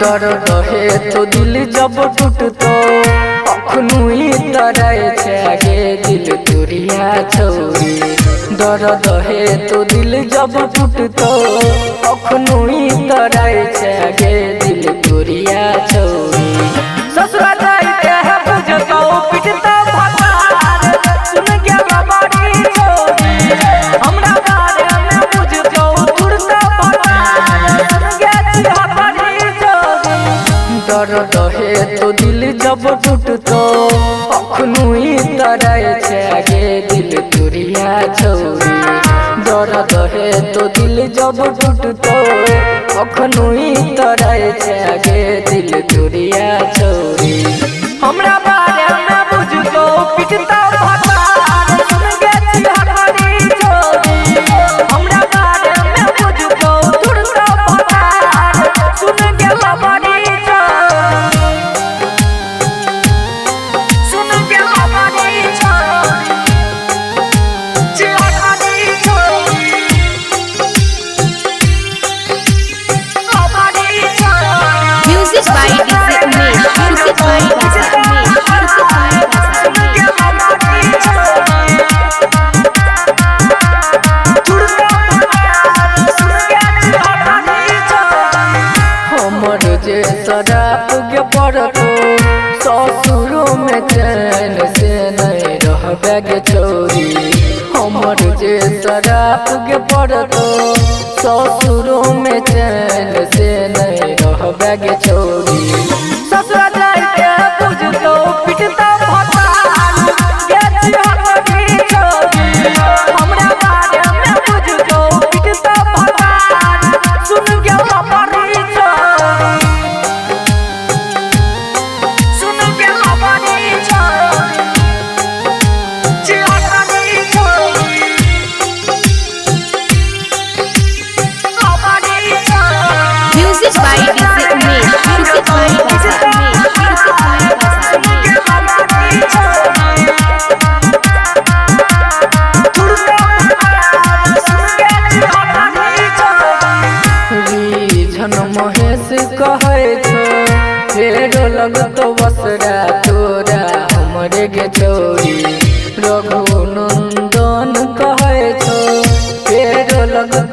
डर रहे तो दिल जब टूटतो अखनु तरह छे दिल तुरिया छोरी। डर रहे तो दिल जब टूटतो अखनु तरह छे दिल तुरिया छोरी। ससुरा जाइते है बुझतो पिटता भतार सुन के बाबारी छोरी। हमरा बारे में बुझतो तुरता भतार सुन के चिहबारी छोरी। डर रहे तो दिल जब टूटतो अखनु तरह छे दिल तुरिया छोरी। डर रहे तो दिल जब टूटतो अखनु तरह छे दिल तुरिया छोरी। हमरा बारे में बुझतो पिटता भतार सुन के चिहबारी छोरी। हमरा बारे में बुझतो तुरता भतार सुन के बाबारी शराब के पड़तो ससुरों में चैन से नहीं रहबे गे छोरी। हमर जे शराब के पड़तो ससुरों में चैन से नहीं रहबे गे छोरी। ससुरा जाइते बुझतो पिटता भतार के चिहबारी छोरी। हमरा बारे में बुझतो पिटता भतार सुन के बाबारी छोरी। महेश कहे छो फेरो लगतो बसरा तोरा हमरे गे छोरी। रघुनंदन कहे छो फेरो लगतो